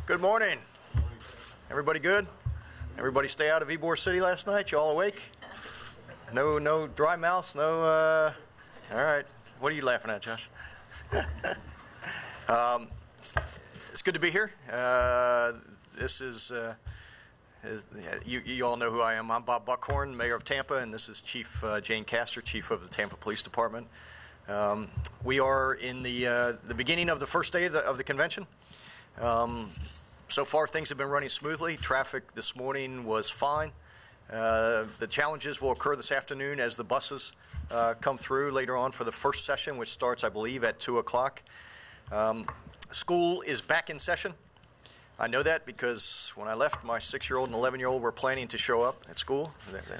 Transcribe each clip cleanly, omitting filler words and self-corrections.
Good morning. Everybody good? Everybody stay out of Ybor City last night? You all awake? No dry mouths? No, all right. What are you laughing at, Josh? It's good to be here. This is, you all know who I am. I'm Bob Buckhorn, Mayor of Tampa, and this is Chief Jane Castor, Chief of the Tampa Police Department. We are in the beginning of the first day of the convention. So far, things have been running smoothly. Traffic this morning was fine. The challenges will occur this afternoon as the buses come through later on for the first session, which starts, I believe, at 2 o'clock. School is back in session. I know that because when I left, my 6-year-old and 11-year-old were planning to show up at school.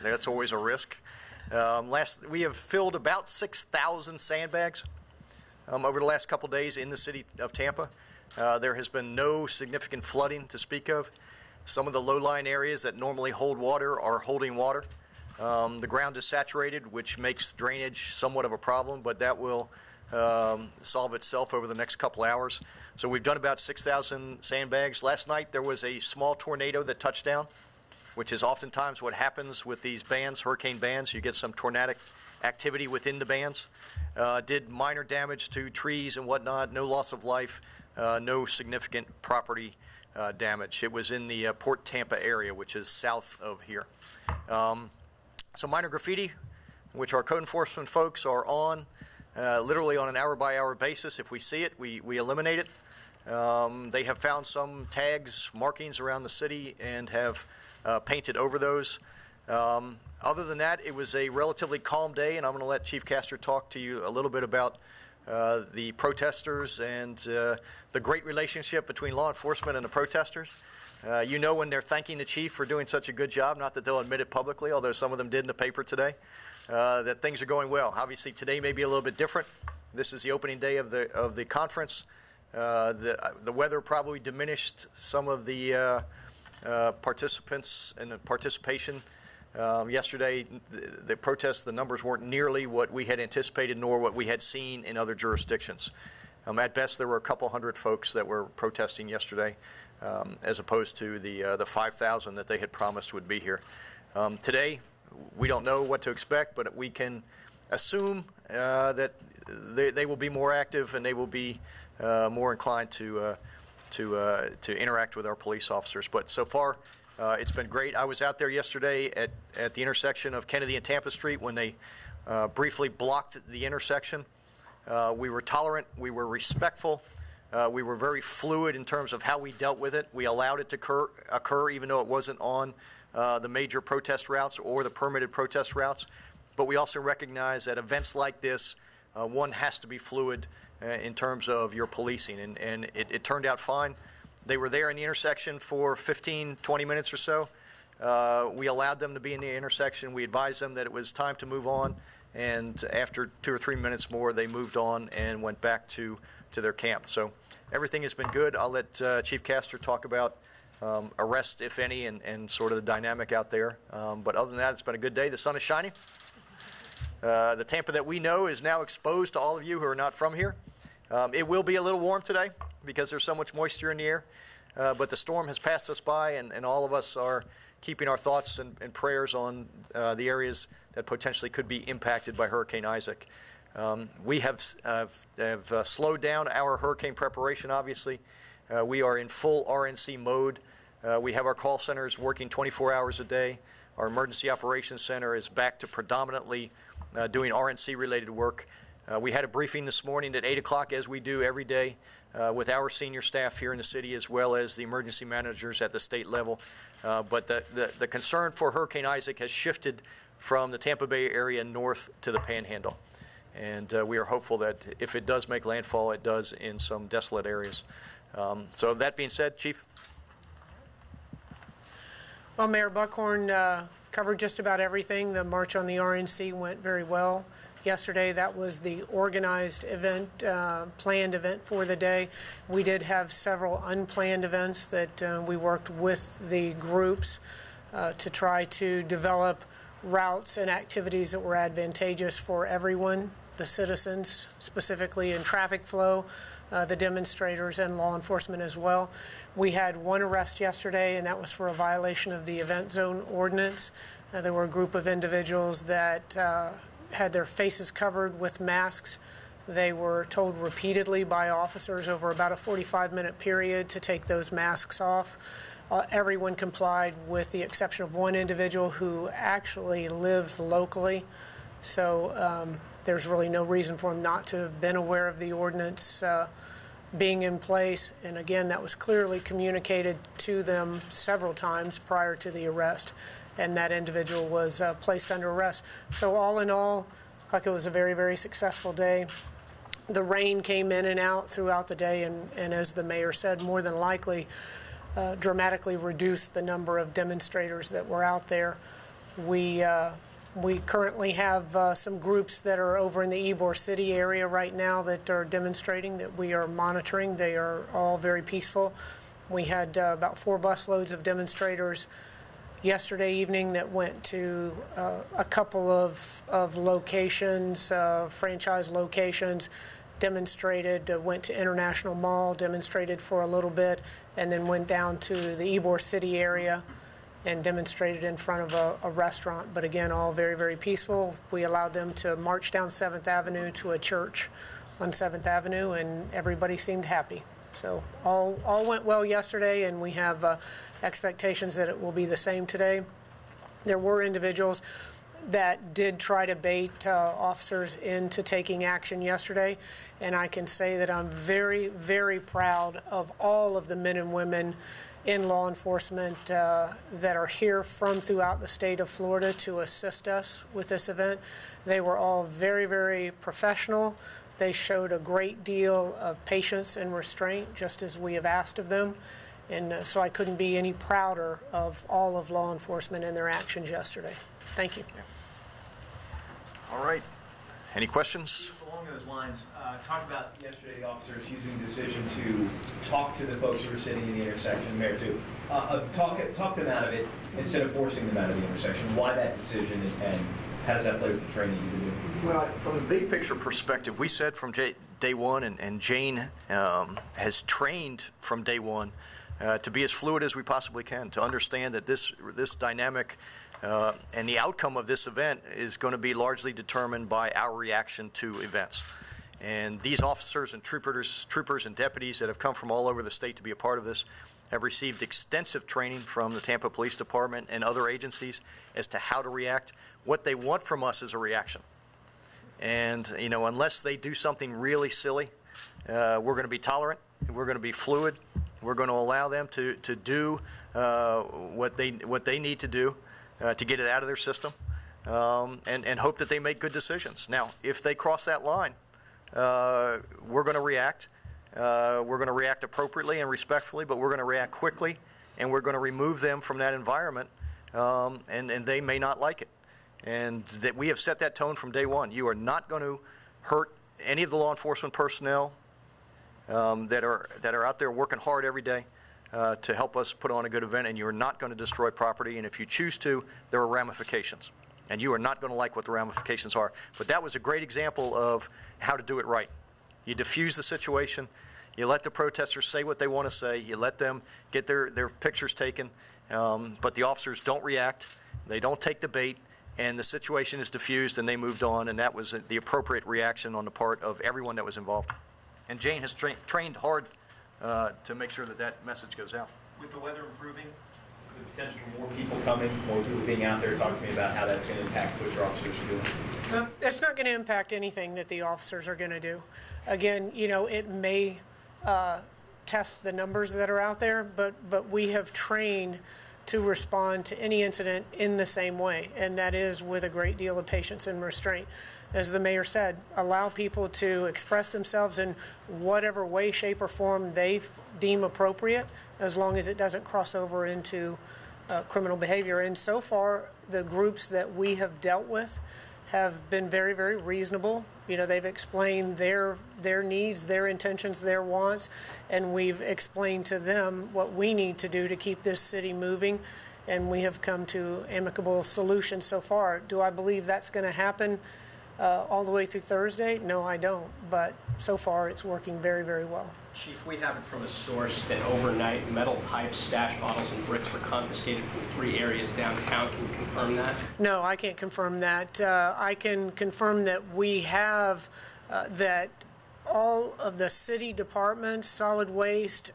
That's always a risk. We have filled about 6,000 sandbags over the last couple days in the city of Tampa. There has been no significant flooding to speak of. Some of the low-lying areas that normally hold water are holding water. The ground is saturated, which makes drainage somewhat of a problem, but that will solve itself over the next couple hours. So we've done about 6,000 sandbags. Last night there was a small tornado that touched down, which is oftentimes what happens with these bands, hurricane bands. You get some tornadic activity within the bands. Did minor damage to trees and whatnot, no loss of life. No significant property damage. It was in the Port Tampa area, which is south of here. Some minor graffiti, which our code enforcement folks are on, literally on an hour-by-hour basis. If we see it, we eliminate it. They have found some tags, markings around the city, and have painted over those. Other than that, it was a relatively calm day, and I'm going to let Chief Castor talk to you a little bit about the protesters and the great relationship between law enforcement and the protesters. You know when they're thanking the chief for doing such a good job, not that they'll admit it publicly, although some of them did in the paper today, that things are going well. Obviously today may be a little bit different. This is the opening day of the conference. The weather probably diminished some of the participants and the participation. Yesterday, the protests, the numbers weren't nearly what we had anticipated nor what we had seen in other jurisdictions. At best, there were a couple hundred folks that were protesting yesterday, as opposed to the 5,000 that they had promised would be here. Today, we don't know what to expect, but we can assume that they will be more active and they will be more inclined to interact with our police officers. But so far, it's been great. I was out there yesterday at the intersection of Kennedy and Tampa Street when they briefly blocked the intersection. We were tolerant. We were respectful. We were very fluid in terms of how we dealt with it. We allowed it to occur even though it wasn't on the major protest routes or the permitted protest routes. But we also recognize that events like this, one has to be fluid in terms of your policing. And it turned out fine. They were there in the intersection for 15, 20 minutes or so. We allowed them to be in the intersection. We advised them that it was time to move on. And after 2 or 3 minutes more, they moved on and went back to their camp. So everything has been good. I'll let Chief Castor talk about arrests, if any, and sort of the dynamic out there. But other than that, it's been a good day. The sun is shining. The Tampa that we know is now exposed to all of you who are not from here. It will be a little warm today because there's so much moisture in the air. But the storm has passed us by, and all of us are keeping our thoughts and prayers on the areas that potentially could be impacted by Hurricane Isaac. We have slowed down our hurricane preparation, obviously. We are in full RNC mode. We have our call centers working 24 hours a day. Our emergency operations center is back to predominantly doing RNC-related work. We had a briefing this morning at 8 o'clock, as we do every day, with our senior staff here in the city, as well as the emergency managers at the state level. But the concern for Hurricane Isaac has shifted from the Tampa Bay area north to the Panhandle. And we are hopeful that if it does make landfall, it does in some desolate areas. So that being said, Chief. Well, Mayor Buckhorn covered just about everything. The March on the RNC went very well. Yesterday, that was the organized event, planned event for the day. We did have several unplanned events that we worked with the groups to try to develop routes and activities that were advantageous for everyone. the citizens, specifically in traffic flow, the demonstrators, and law enforcement as well. We had one arrest yesterday, and that was for a violation of the event zone ordinance. There were a group of individuals that had their faces covered with masks. They were told repeatedly by officers over about a 45-minute period to take those masks off. Everyone complied with the exception of one individual who actually lives locally. So there's really no reason for him not to have been aware of the ordinance being in place. And again, that was clearly communicated to them several times prior to the arrest. And that individual was placed under arrest. So all in all, like it was a very, very successful day. The rain came in and out throughout the day, and as the mayor said, more than likely dramatically reduced the number of demonstrators that were out there. We currently have some groups that are over in the Ybor City area right now that are demonstrating that we are monitoring. They are all very peaceful. We had about 4 busloads of demonstrators yesterday evening that went to a couple of locations, franchise locations, demonstrated, went to International Mall, demonstrated for a little bit, and then went down to the Ybor City area and demonstrated in front of a restaurant. But again, all very, very peaceful. We allowed them to march down 7th Avenue to a church on 7th Avenue, and everybody seemed happy. So all went well yesterday, and we have expectations that it will be the same today. There were individuals that did try to bait officers into taking action yesterday, and I can say that I'm very, very proud of all of the men and women in law enforcement that are here from throughout the state of Florida to assist us with this event. They were all very, very professional. They showed a great deal of patience and restraint, just as we have asked of them. And so I couldn't be any prouder of all of law enforcement and their actions yesterday. Thank you. Yeah. All right. Any questions? Along those lines, talk about yesterday the officers using the decision to talk to the folks who were sitting in the intersection, Mayor, too. Talk them out of it instead of forcing them out of the intersection. Why that decision, and how does that play with the training you've been doing? Well, from the big picture perspective, we said from day one, and Jane has trained from day one to be as fluid as we possibly can, to understand that this dynamic and the outcome of this event is going to be largely determined by our reaction to events. And these officers and troopers and deputies that have come from all over the state to be a part of this have received extensive training from the Tampa Police Department and other agencies as to how to react. What they want from us is a reaction. And, you know, unless they do something really silly, we're going to be tolerant, we're going to be fluid, we're going to allow them to do what they need to do to get it out of their system, and hope that they make good decisions. Now, if they cross that line, we're going to react. We're going to react appropriately and respectfully, but we're going to react quickly, and we're going to remove them from that environment, and they may not like it. And that we have set that tone from day one. You are not going to hurt any of the law enforcement personnel that are out there working hard every day to help us put on a good event, and you're not going to destroy property. And if you choose to, there are ramifications, and you are not going to like what the ramifications are. But that was a great example of how to do it right. You diffuse the situation. You let the protesters say what they want to say. You let them get their pictures taken, but the officers don't react. They don't take the bait. And the situation is diffused, and they moved on, and that was the appropriate reaction on the part of everyone that was involved. And Jane has trained hard to make sure that that message goes out. With the weather improving, the potential for more people coming, more people being out there, talk to me about how that's going to impact what your officers are doing. It's not going to impact anything that the officers are going to do. Again, you know, it may test the numbers that are out there, but we have trained to respond to any incident in the same way, and that is with a great deal of patience and restraint. As the mayor said, allow people to express themselves in whatever way, shape, or form they deem appropriate, as long as it doesn't cross over into criminal behavior. And so far, the groups that we have dealt with have been very, very reasonable. You know, they've explained their needs, their intentions, their wants, and we've explained to them what we need to do to keep this city moving, and we have come to amicable solutions so far. Do I believe that's going to happen all the way through Thursday? No, I don't. But so far, it's working very, very well. Chief, we have it from a source that overnight metal pipes, stash bottles, and bricks were confiscated from 3 areas downtown. Can you confirm that? No, I can't confirm that. I can confirm that we have that all of the city departments, solid waste,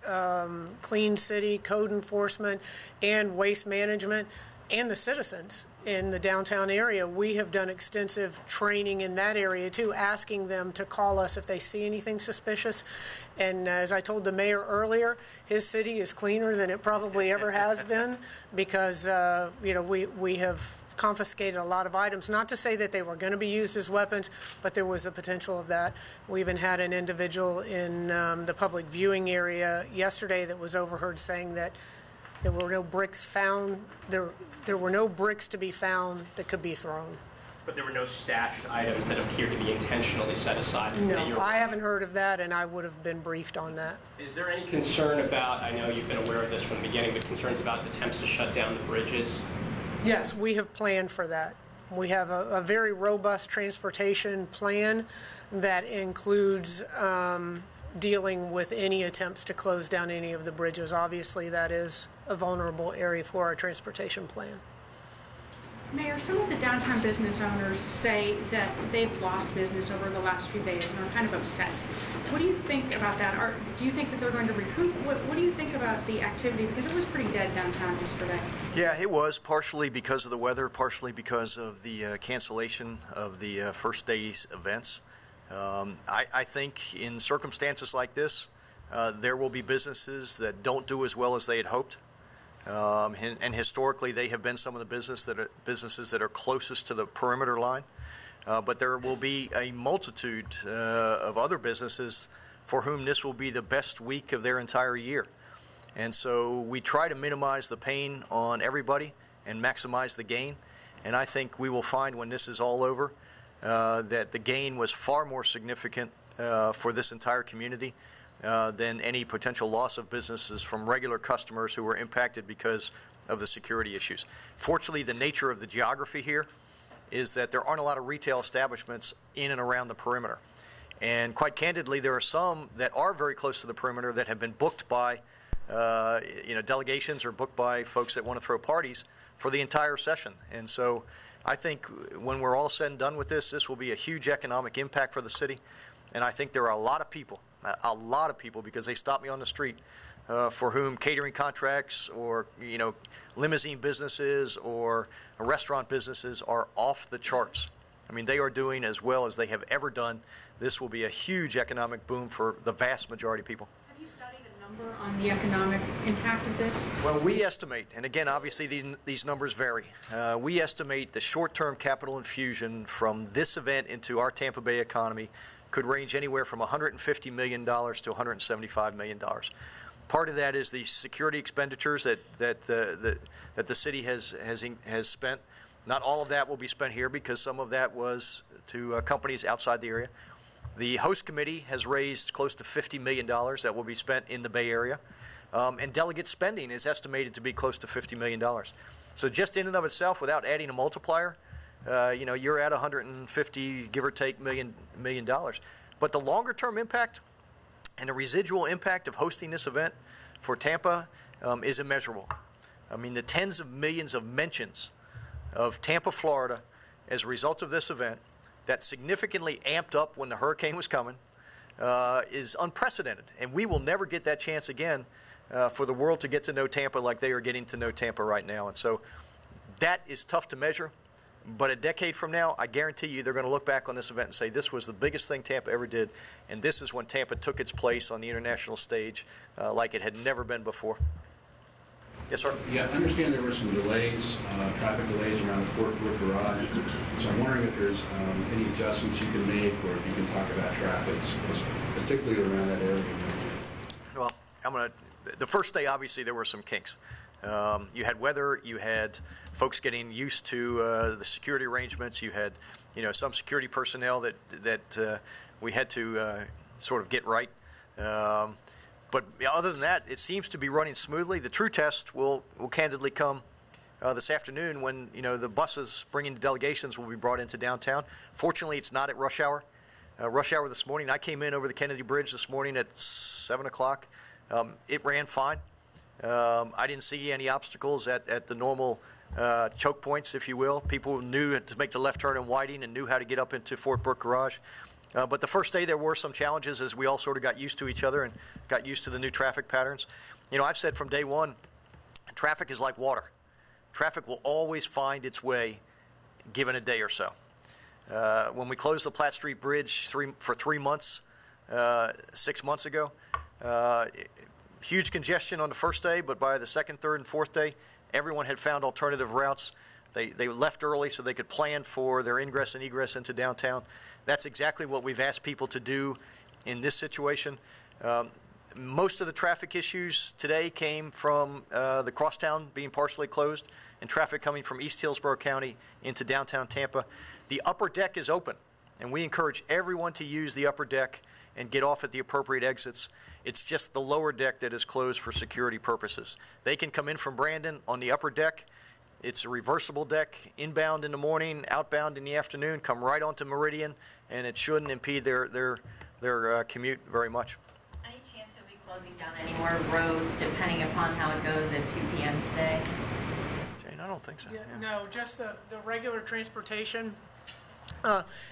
clean city, code enforcement, and waste management, and the citizens in the downtown area, we have done extensive training in that area too, asking them to call us if they see anything suspicious. And as I told the mayor earlier, his city is cleaner than it probably ever has been because we have confiscated a lot of items. Not to say that they were going to be used as weapons, but there was a potential of that. We even had an individual in the public viewing area yesterday that was overheard saying that there were no bricks found. There were no bricks to be found that could be thrown. But there were no stashed items that appeared to be intentionally set aside? No, I haven't heard of that, and I would have been briefed on that. Is there any concern about, I know you've been aware of this from the beginning, but concerns about attempts to shut down the bridges? Yes, we have planned for that. We have a very robust transportation plan that includes dealing with any attempts to close down any of the bridges. Obviously, that is a vulnerable area for our transportation plan. Mayor, some of the downtown business owners say that they've lost business over the last few days and are kind of upset. What do you think about that? Do you think that they're going to recoup? What do you think about the activity? Because it was pretty dead downtown yesterday. Yeah, it was, partially because of the weather, partially because of the cancellation of the first day's events. I think in circumstances like this, there will be businesses that don't do as well as they had hoped. And historically, they have been some of the businesses that are closest to the perimeter line. But there will be a multitude of other businesses for whom this will be the best week of their entire year. And so we try to minimize the pain on everybody and maximize the gain. And I think we will find when this is all over that the gain was far more significant for this entire community than any potential loss of businesses from regular customers who were impacted because of the security issues. Fortunately, the nature of the geography here is that there aren't a lot of retail establishments in and around the perimeter. And quite candidly, there are some that are very close to the perimeter that have been booked by delegations or booked by folks that want to throw parties for the entire session. And so I think when we're all said and done with this, this will be a huge economic impact for the city. And I think there are a lot of people, because they stop me on the street, for whom catering contracts or, limousine businesses or restaurant businesses are off the charts. I mean, they are doing as well as they have ever done. This will be a huge economic boom for the vast majority of people. Have you studied a number on the economic impact of this? Well, we estimate, and again, obviously these numbers vary. We estimate the short-term capital infusion from this event into our Tampa Bay economy could range anywhere from $150 million to $175 million. Part of that is the security expenditures that the city has spent. Not all of that will be spent here because some of that was to companies outside the area. The host committee has raised close to $50 million that will be spent in the Bay Area. And delegate spending is estimated to be close to $50 million. So just in and of itself, without adding a multiplier, you're at 150, give or take, million dollars. But the longer term impact and the residual impact of hosting this event for Tampa is immeasurable. I mean, the tens of millions of mentions of Tampa, Florida, as a result of this event that significantly amped up when the hurricane was coming is unprecedented. And we will never get that chance again for the world to get to know Tampa like they are getting to know Tampa right now. And so that is tough to measure. But a decade from now, I guarantee you they're going to look back on this event and say this was the biggest thing Tampa ever did, and this is when Tampa took its place on the international stage like it had never been before. Yes, sir? Yeah, I understand there were some delays, traffic delays around the Fort Worth garage. So I'm wondering if there's any adjustments you can make or if you can talk about traffic, particularly around that area. Well, the first day, obviously, there were some kinks. You had weather, you had folks getting used to the security arrangements, you had some security personnel that we had to sort of get right. But other than that, it seems to be running smoothly. The true test will candidly come this afternoon when, the buses bringing delegations will be brought into downtown. Fortunately, it's not at rush hour. Rush hour this morning, I came in over the Kennedy Bridge this morning at 7 o'clock. It ran fine. I didn't see any obstacles at the normal choke points, if you will. People knew to make the left turn in Whiting and knew how to get up into Fort Brooke Garage. But the first day there were some challenges as we all sort of got used to each other and got used to the new traffic patterns. I've said from day one, traffic is like water. Traffic will always find its way given a day or so. When we closed the Platte Street Bridge for 3 months, 6 months ago, huge congestion on the first day, but by the second, third, and fourth day, everyone had found alternative routes. They left early so they could plan for their ingress and egress into downtown. That's exactly what we've asked people to do in this situation. Most of the traffic issues today came from the crosstown being partially closed and traffic coming from East Hillsborough County into downtown Tampa. The upper deck is open, and we encourage everyone to use the upper deck and get off at the appropriate exits. It's just the lower deck that is closed for security purposes. They can come in from Brandon on the upper deck. It's a reversible deck, inbound in the morning, outbound in the afternoon, come right onto Meridian, and it shouldn't impede their commute very much. Any chance you'll be closing down any more roads depending upon how it goes at 2 p.m. today? Jane, I don't think so. Yeah. No, just the regular transportation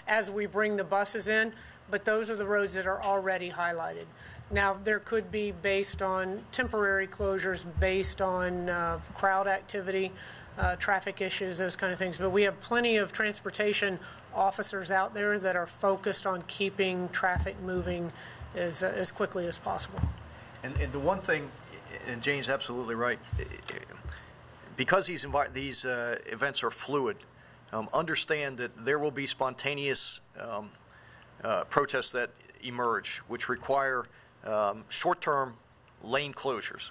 as we bring the buses in, but those are the roads that are already highlighted. Now, there could be based on temporary closures, based on crowd activity, traffic issues, those kind of things. But we have plenty of transportation officers out there that are focused on keeping traffic moving as quickly as possible. And the one thing, and Jane's absolutely right, because these events are fluid, understand that there will be spontaneous protests that emerge, which require short-term lane closures.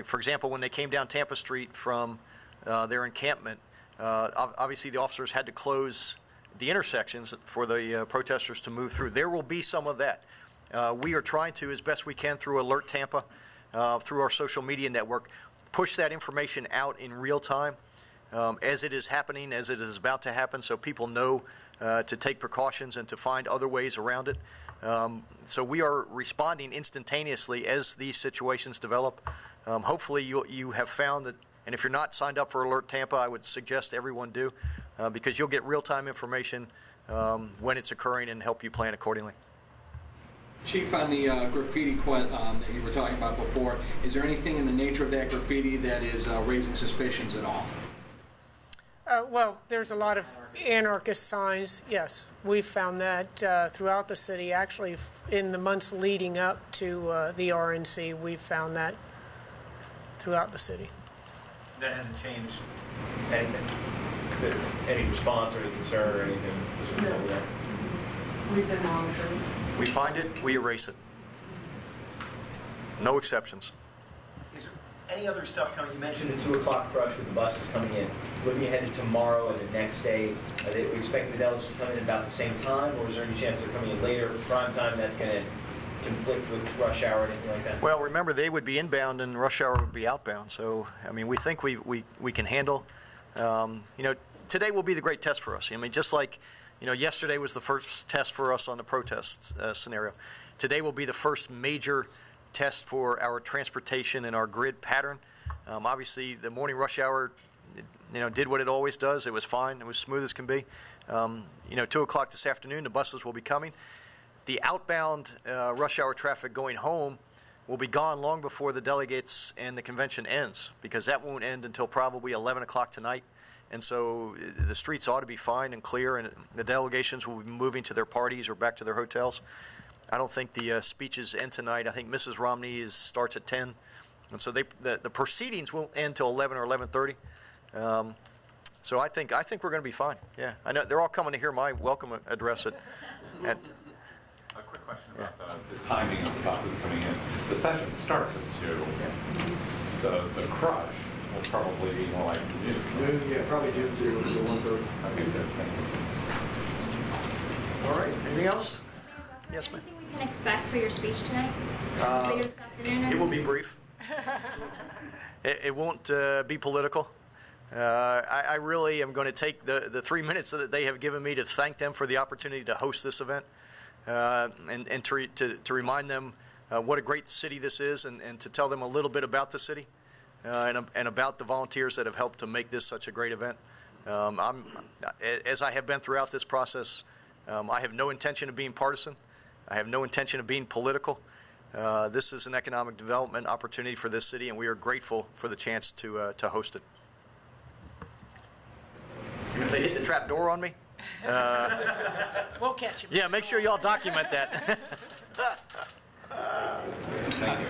For example, when they came down Tampa Street from their encampment, obviously the officers had to close the intersections for the protesters to move through. There will be some of that. We are trying to, as best we can through Alert Tampa, through our social media network, push that information out in real time as it is happening, as it is about to happen, so people know to take precautions and to find other ways around it. So we are responding instantaneously as these situations develop. Hopefully you have found that, and if you're not signed up for Alert Tampa, I would suggest everyone do, because you'll get real-time information when it's occurring and help you plan accordingly. Chief, on the graffiti that you were talking about before, is there anything in the nature of that graffiti that is raising suspicions at all? Well, there's a lot of anarchist signs, yes. We've found that throughout the city. Actually, in the months leading up to the RNC, we've found that throughout the city. That hasn't changed anything? Any response or any concern or anything? No. We've been monitoring. We find it, we erase it. No exceptions. Is there any other stuff coming? You mentioned the 2 o'clock crush with the buses coming in. Looking ahead to tomorrow and the next day, are we expecting the delegates to come in about the same time, or is there any chance they're coming in later, prime time, that's going to conflict with rush hour or anything like that? Well, remember, they would be inbound and rush hour would be outbound. So, I mean, we think we can handle. Today will be the great test for us. I mean, just like, yesterday was the first test for us on the protest scenario. Today will be the first major test for our transportation and our grid pattern. Obviously, the morning rush hour, did what it always does. It was fine. It was smooth as can be. 2 o'clock this afternoon, the buses will be coming. The outbound rush hour traffic going home will be gone long before the delegates and the convention ends, because that won't end until probably 11 o'clock tonight. And so the streets ought to be fine and clear, and the delegations will be moving to their parties or back to their hotels. I don't think the speeches end tonight. I think Mrs. Romney starts at 10. And so the proceedings won't end till 11 or 11:30. So I think we're going to be fine. Yeah, I know they're all coming to hear my welcome address at a quick question about the timing of the buses coming in. The session starts at 2. The crush will probably be more like noon. Yeah, probably June 2 to 1:30. Okay, good. Thank you. All right. Anything else? Yes, ma'am. Anything we can expect for your speech tonight? Later this afternoon? It will be brief. It won't be political. I really am going to take the 3 minutes that they have given me to thank them for the opportunity to host this event, and to remind them what a great city this is, and to tell them a little bit about the city and about the volunteers that have helped to make this such a great event. As I have been throughout this process, I have no intention of being partisan. I have no intention of being political. This is an economic development opportunity for this city, and we are grateful for the chance to host it. If they hit the trap door on me, We'll catch you. yeah, make sure y'all document that. Thank you.